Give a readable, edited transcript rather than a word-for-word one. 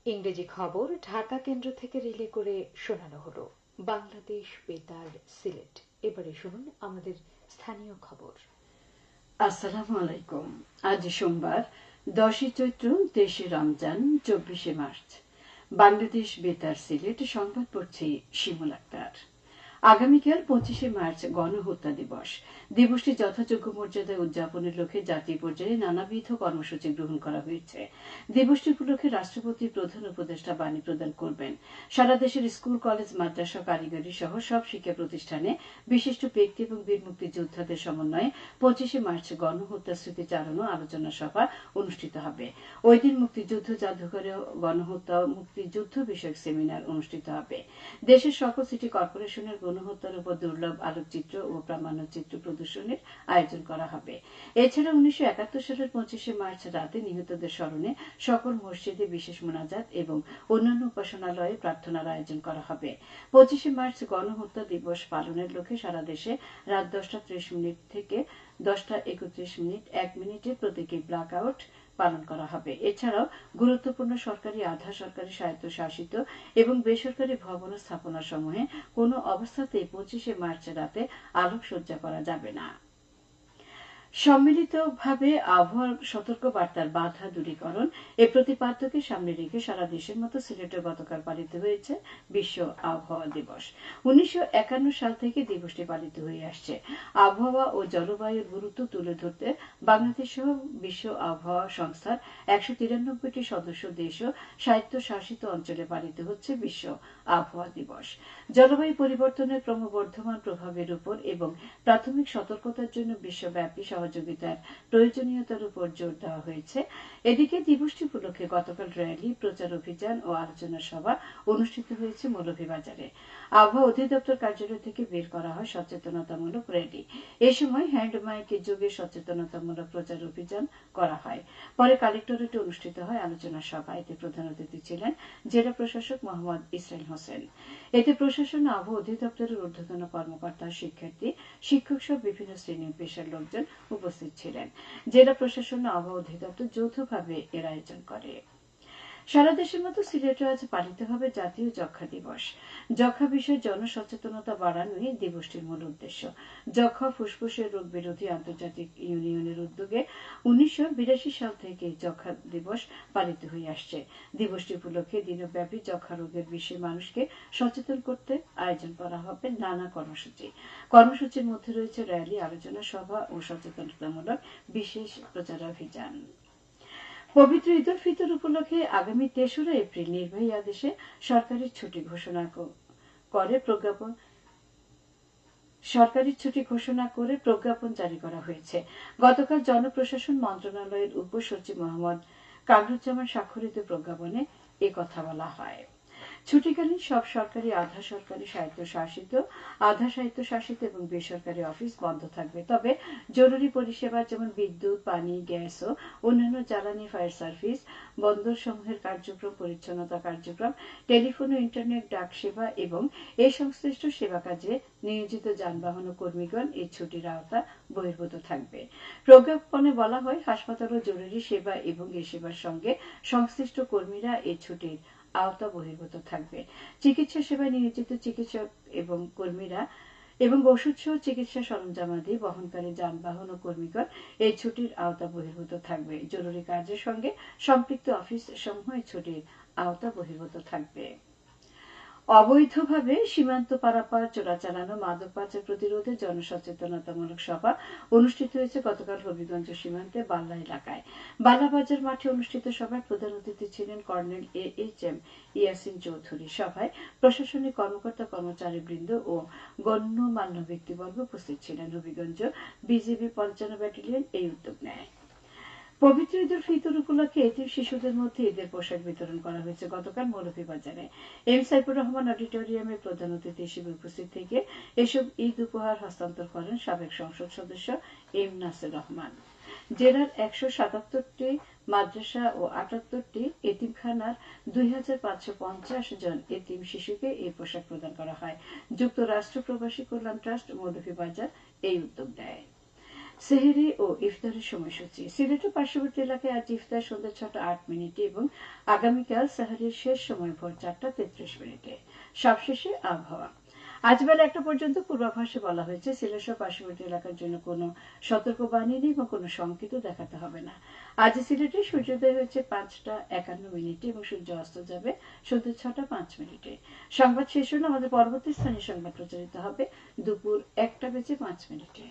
ইংরেজি খবর ঢাকা কেন্দ্র থেকে রিলে করে শোনানো হলো। বাংলাদেশ বেতার সিলেট। এবারে শুনুন আমাদের স্থানীয় খবর। আসসালামু আলাইকুম। আজ সোমবার 10 চৈত্র, 23 রমজান, 24 মার্চ। বাংলাদেশ বেতার সিলেট সংবাদ পড়ছি শিমুল আক্তার। আগামীকাল 25 মার্চ গণহত্যা দিবস। দিবসটি যথাযোগ্য মর্যাদায় উদযাপনের লক্ষ্যে জাতীয় পর্যায়ে নানাবিধ কর্মসূচি গ্রহণ করা হয়েছে। দিবসটি উপলক্ষে রাষ্ট্রপতি প্রধান উপদেষ্টা বাণী প্রদান করবেন। সারা দেশের স্কুল, কলেজ, মাদ্রাসা, কারিগরি সহ সব শিক্ষা প্রতিষ্ঠানে বিশিষ্ট ব্যক্তি এবং বীর মুক্তিযোদ্ধাদের সমন্বয়ে 25 মার্চ গণহত্যা স্মৃতিচারণ ও আলোচনা সভা অনুষ্ঠিত হবে। ওই দিন মুক্তিযুদ্ধ জাদুঘরে গণহত্যা ও মুক্তিযুদ্ধ বিষয়ক সেমিনার অনুষ্ঠিত হবে। দেশের সকল সিটি কর্পোরেশনের গণহত্যার উপর দুর্লভ আলোকচিত্র ও প্রামাণ্যচিত্র প্রদর্শনীর আয়োজন করা হবে। এছাড়া 1971 সালের 25 মার্চ রাতে নিহতদের স্মরণে সকল মসজিদে বিশেষ মোনাজাত এবং অন্যান্য উপাসনালয়ে প্রার্থনার আয়োজন করা হবে। 25 মার্চ গণহত্যা দিবস পালনের লক্ষ্যে সারা দেশে রাত 10:30 থেকে 10:31 1 মিনিটে প্রতীকী ব্ল্যাক আউট পালন করা হবে। এছাড়াও গুরুত্বপূর্ণ সরকারি, আধা সরকারি, স্বায়ত্তশাসিত এবং বেসরকারি ভবন ও স্থাপনা সমূহে কোনো অবস্থাতেই 25 মার্চ রাতে আলোকসজ্জা করা যাবে না। সম্মিলিতভাবে আবহাওয়ার সতর্কবার্তার বাধা দূরীকরণ এ প্রতিপাদ্যকে সামনে রেখে সারা দেশের মতো সিলেটে গতকাল পালিত হয়েছে বিশ্ব আবহাওয়া দিবস। 1951 সাল থেকে দিবসটি পালিত হয়ে আসছে। আবহাওয়া ও জলবায়ুর গুরুত্ব তুলে ধরতে বাংলাদেশ সহ বিশ্ব আবহাওয়া সংস্থার 193টি সদস্য দেশ ও স্বায়ত্তশাসিত অঞ্চলে পালিত হচ্ছে বিশ্ব আবহাওয়া দিবস। জলবায়ু পরিবর্তনের ক্রমবর্ধমান প্রভাবের উপর এবং প্রাথমিক সতর্কতার জন্য বিশ্বব্যাপী সহযোগিতার প্রয়োজনীয়তার উপর জোর দেওয়া হয়েছে। এদিকে দিবসটি উপলক্ষে গতকাল র্যালি, প্রচার অভিযান ও আলোচনা সভা অনুষ্ঠিত হয়েছে মৌলভীবাজারে। আবহাওয়া অধিদপ্তর কার্যালয় থেকে বের করা হয় সচেতনতামূলক র্যালি। এ সময় হ্যান্ড মাইকে যোগে সচেতনতামূলক প্রচার অভিযান করা হয়। পরে কালেক্টরেটে অনুষ্ঠিত হয় আলোচনা সভা। এতে প্রধান অতিথি ছিলেন জেলা প্রশাসক মোহাম্মদ ইসরাইল হোসেন। এতে প্রশাসন, আবহাওয়া অধিদপ্তরের ঊর্ধ্বতন কর্মকর্তা, শিক্ষার্থী, শিক্ষক সহ বিভিন্ন শ্রেণী পেশার লোকজন উপস্থিত ছিলেন। জেলা প্রশাসন ও আবহাওয়া অধিদপ্তর যৌথভাবে এর আয়োজন করে। সারা দেশের মতো সিলেটে আজ পালিত হবে জাতীয় যক্ষ্মা দিবস। যক্ষ্মা বিষয়ে জনসচেতনতা বাড়ানোই দিবসটির মূল উদ্দেশ্য। যক্ষ্মা ফুসফুসের রোগ বিরোধী আন্তর্জাতিক ইউনিয়নের উদ্যোগে 1982 সাল থেকে যক্ষ্মা দিবস পালিত হয়ে আসছে। দিবসটি উপলক্ষে দিনব্যাপী যক্ষ্মা রোগের বিষয়ে মানুষকে সচেতন করতে আয়োজন করা হবে নানা কর্মসূচি। কর্মসূচির মধ্যে রয়েছে র্যালি, আলোচনা সভা ও সচেতনতামূলক বিশেষ প্রচারাভিযান। পবিত্র ঈদ উল ফিতর উপলক্ষে আগামী 3রা এপ্রিল নির্বাহী আদেশে সরকারি ছুটি ঘোষণা করে প্রজ্ঞাপন জারি করা হয়েছে। গতকাল জনপ্রশাসন মন্ত্রণালয়ের উপসচিব মোহাম্মদ কামরুজ্জামান স্বাক্ষরিত প্রজ্ঞাপনে এ কথা বলা হয়। ছুটিকালীন সব সরকারি, আধা সরকারি, আধা স্বায়ত্তশাসিত এবং বেসরকারি অফিস বন্ধ থাকবে। তবে জরুরি পরিষেবা যেমন বিদ্যুৎ, পানি, গ্যাস ও অন্যান্য জ্বালানি, ফায়ার সার্ভিস, বন্দর সমূহের কার্যক্রম, পরিচ্ছন্নতা কার্যক্রম, টেলিফোন ও ইন্টারনেট ডাক সেবা এবং এ সংশ্লিষ্ট সেবা কাজে নিয়োজিত যানবাহন ও কর্মীগণ এই ছুটির আওতা বহির্ভূত থাকবে। প্রজ্ঞাপনে বলা হয়, হাসপাতাল ও জরুরি সেবা এবং এই সেবার সঙ্গে সংশ্লিষ্ট কর্মীরা এই ছুটির আওতা বহির্ভূত থাকবে। চিকিৎসা সেবায় নিয়োজিত চিকিৎসক এবং কর্মীরা এবং ওষুধ সহ চিকিৎসা সরঞ্জামাদি বহনকারী যানবাহন ও কর্মীগণ এই ছুটির আওতা বহির্ভূত থাকবে। জরুরি কাজের সঙ্গে সম্পৃক্ত অফিস সমূহ এই ছুটির আওতা বহির্ভূত থাকবে। অবৈধভাবে সীমান্ত পারাপার, চোরাচালানো, মাদক পাচার প্রতিরোধে জনসচেতনতামূলক সভা অনুষ্ঠিত হয়েছে গতকাল হবিগঞ্জ সীমান্তে বাল্লা এলাকায়। বাল্লাবাজার মাঠে অনুষ্ঠিত সভায় প্রধান অতিথি ছিলেন কর্নেল AHM ইয়াসিন চৌধুরী। সভায় প্রশাসনিক কর্মকর্তা, কর্মচারীবৃন্দ ও গণ্যমান্য ব্যক্তিবর্গ উপস্থিত ছিলেন। হবিগঞ্জ বিজিবি পরিচালনা ব্যাটালিয়ন এই উদ্যোগ নেয়। পবিত্র ঈদ উল ফিতর উপলক্ষে এতিম শিশুদের মধ্যে ঈদের পোশাক বিতরণ করা হয়েছে গতকাল মৌলভীবাজারে এম সাইফুর রহমান অডিটোরিয়ামে প্রধান অতিথি হিসেবে উপস্থিত থেকে এসব ঈদ উপহার হস্তান্তর করেন সাবেক সংসদ সদস্য এম নাসির রহমান। জেলার 177টি মাদ্রাসা ও 78টি এতিমখানার 2550 জন এতিম শিশুকে এই পোশাক প্রদান করা হয়। যুক্তরাষ্ট্র প্রবাসী কল্যাণ ট্রাস্ট মৌলভীবাজার এই উদ্যোগ নেয়। সেহেরি ও ইফতারের সময়সূচি। সিলেটের পার্শ্ববর্তী এলাকায় আজ ইফতার সন্ধ্যা 6:08 এবং আগামীকাল সেহরির শেষ সময় ভোর 4:33। সবশেষে আবহাওয়া। আজ বেলা 1টা পর্যন্ত পূর্বাভাসে বলা হয়েছে সিলেট সহ পার্শ্ববর্তী এলাকার জন্য কোনো সতর্কবাণী নেই এবং কোনো সংকেতও দেখাতে হবে না। আজ সিলেটে সূর্যোদয় হয়েছে 5:51 এবং সূর্য অস্ত যাবে সন্ধ্যা 6:05। সংবাদ শেষ হলে আমাদের পরবর্তী স্থানীয় সংবাদ প্রচারিত হবে দুপুর 1:05।